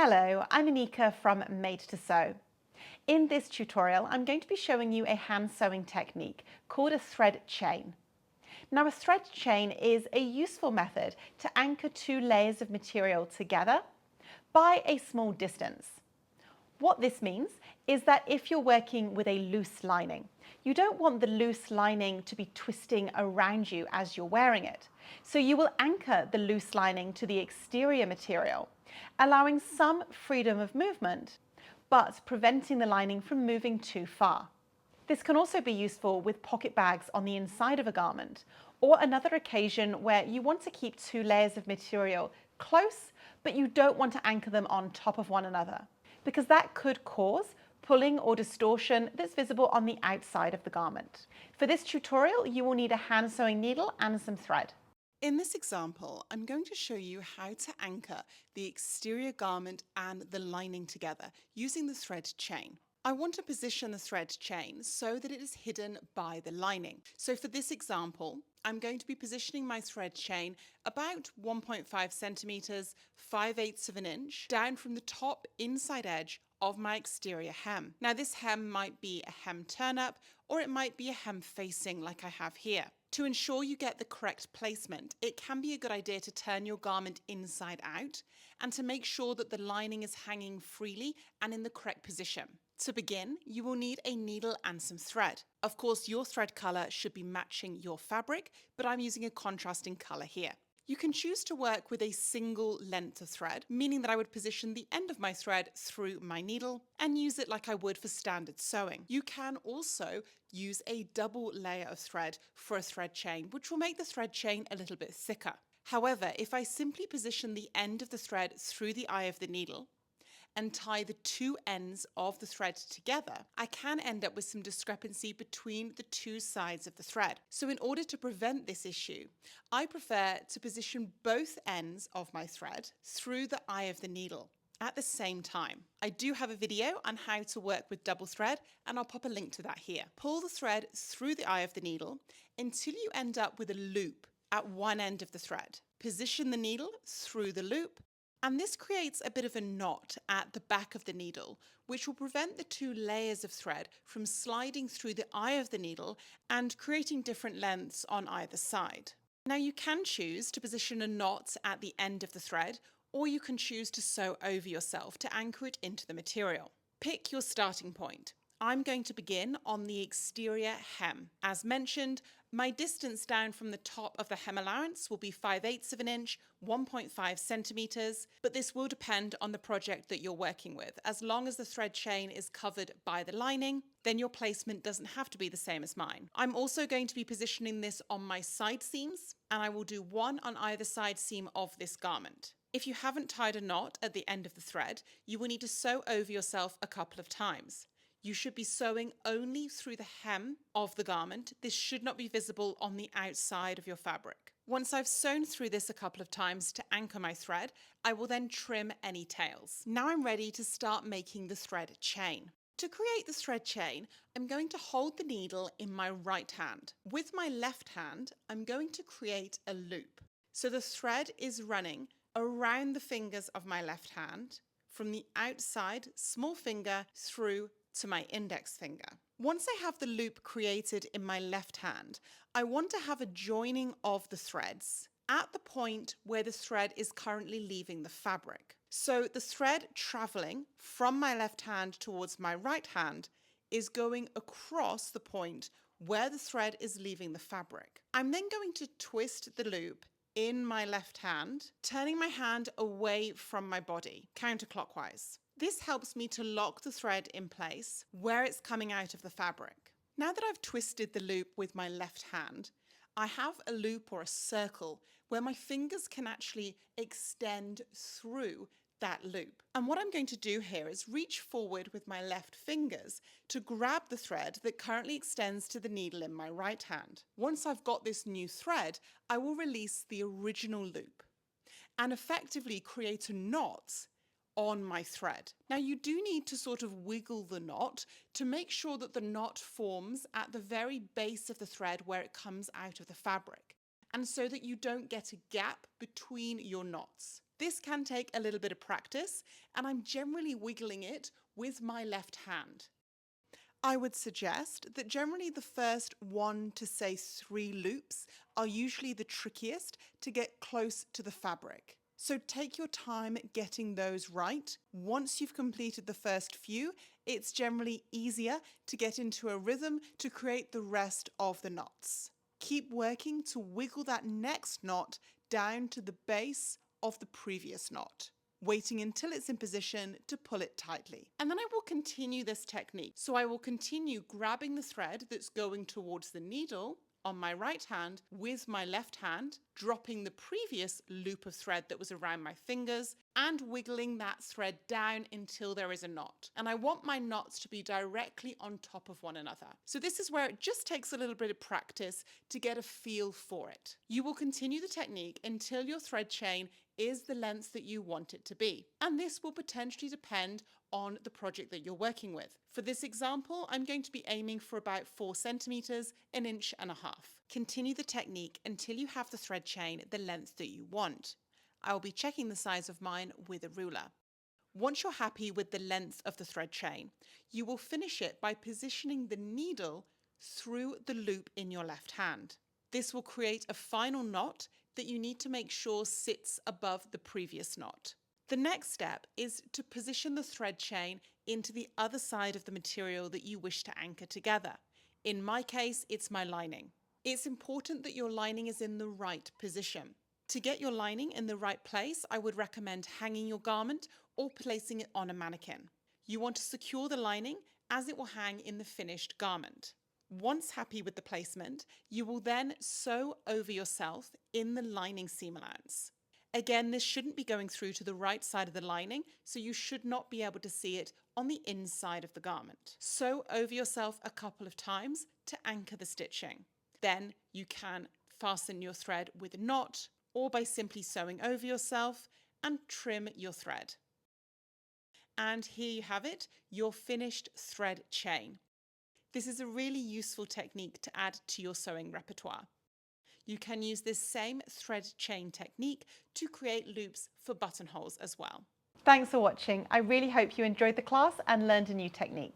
Hello, I'm Anika from Made to Sew. In this tutorial, I'm going to be showing you a hand sewing technique called a thread chain. Now, a thread chain is a useful method to anchor two layers of material together by a small distance. What this means is that if you're working with a loose lining, you don't want the loose lining to be twisting around you as you're wearing it. So you will anchor the loose lining to the exterior material, allowing some freedom of movement, but preventing the lining from moving too far. This can also be useful with pocket bags on the inside of a garment, or another occasion where you want to keep two layers of material close, but you don't want to anchor them on top of one another, because that could cause pulling or distortion that's visible on the outside of the garment. For this tutorial, you will need a hand sewing needle and some thread. In this example, I'm going to show you how to anchor the exterior garment and the lining together using the thread chain. I want to position the thread chain so that it is hidden by the lining. So for this example, I'm going to be positioning my thread chain about 1.5 centimeters, 5/8 of an inch, down from the top inside edge of my exterior hem. Now this hem might be a hem turn up, or it might be a hem facing like I have here. To ensure you get the correct placement, it can be a good idea to turn your garment inside out and to make sure that the lining is hanging freely and in the correct position. To begin, you will need a needle and some thread. Of course, your thread colour should be matching your fabric, but I'm using a contrasting colour here. You can choose to work with a single length of thread, meaning that I would position the end of my thread through my needle and use it like I would for standard sewing. You can also use a double layer of thread for a thread chain, which will make the thread chain a little bit thicker. However, if I simply position the end of the thread through the eye of the needle, and tie the two ends of the thread together, I can end up with some discrepancy between the two sides of the thread. So in order to prevent this issue, I prefer to position both ends of my thread through the eye of the needle at the same time. I do have a video on how to work with double thread, and I'll pop a link to that here. Pull the thread through the eye of the needle until you end up with a loop at one end of the thread. Position the needle through the loop, and this creates a bit of a knot at the back of the needle, which will prevent the two layers of thread from sliding through the eye of the needle and creating different lengths on either side. Now you can choose to position a knot at the end of the thread, or you can choose to sew over yourself to anchor it into the material. Pick your starting point. I'm going to begin on the exterior hem. As mentioned, my distance down from the top of the hem allowance will be 5/8 of an inch, 1.5 centimeters, but this will depend on the project that you're working with. As long as the thread chain is covered by the lining, then your placement doesn't have to be the same as mine. I'm also going to be positioning this on my side seams, and I will do one on either side seam of this garment. If you haven't tied a knot at the end of the thread, you will need to sew over yourself a couple of times. You should be sewing only through the hem of the garment. This should not be visible on the outside of your fabric. Once I've sewn through this a couple of times to anchor my thread, I will then trim any tails. Now I'm ready to start making the thread chain. To create the thread chain, I'm going to hold the needle in my right hand. With my left hand, I'm going to create a loop. So the thread is running around the fingers of my left hand, from the outside small finger through to my index finger. Once I have the loop created in my left hand, I want to have a joining of the threads at the point where the thread is currently leaving the fabric. So the thread traveling from my left hand towards my right hand is going across the point where the thread is leaving the fabric. I'm then going to twist the loop in my left hand, turning my hand away from my body, counterclockwise. This helps me to lock the thread in place where it's coming out of the fabric. Now that I've twisted the loop with my left hand, I have a loop or a circle where my fingers can actually extend through that loop. And what I'm going to do here is reach forward with my left fingers to grab the thread that currently extends to the needle in my right hand. Once I've got this new thread, I will release the original loop and effectively create a knot on my thread. Now you do need to sort of wiggle the knot to make sure that the knot forms at the very base of the thread where it comes out of the fabric, and so that you don't get a gap between your knots. This can take a little bit of practice, and I'm generally wiggling it with my left hand. I would suggest that generally the first 1 to say 3 loops are usually the trickiest to get close to the fabric. So take your time getting those right. Once you've completed the first few, it's generally easier to get into a rhythm to create the rest of the knots. Keep working to wiggle that next knot down to the base of the previous knot, waiting until it's in position to pull it tightly. And then I will continue this technique. So I will continue grabbing the thread that's going towards the needle on my right hand with my left hand, dropping the previous loop of thread that was around my fingers and wiggling that thread down until there is a knot. And I want my knots to be directly on top of one another. So this is where it just takes a little bit of practice to get a feel for it. You will continue the technique until your thread chain is the length that you want it to be. And this will potentially depend on the project that you're working with. For this example, I'm going to be aiming for about 4 centimeters, 1.5 inches. Continue the technique until you have the thread chain the length that you want. I will be checking the size of mine with a ruler. Once you're happy with the length of the thread chain, you will finish it by positioning the needle through the loop in your left hand. This will create a final knot that you need to make sure sits above the previous knot. The next step is to position the thread chain into the other side of the material that you wish to anchor together. In my case, it's my lining. It's important that your lining is in the right position. To get your lining in the right place, I would recommend hanging your garment or placing it on a mannequin. You want to secure the lining as it will hang in the finished garment. Once happy with the placement, you will then sew over yourself in the lining seam allowance. Again, this shouldn't be going through to the right side of the lining, so you should not be able to see it on the inside of the garment. Sew over yourself a couple of times to anchor the stitching. Then you can fasten your thread with a knot or by simply sewing over yourself and trim your thread. And here you have it, your finished thread chain. This is a really useful technique to add to your sewing repertoire. You can use this same thread chain technique to create loops for buttonholes as well. Thanks for watching. I really hope you enjoyed the class and learned a new technique.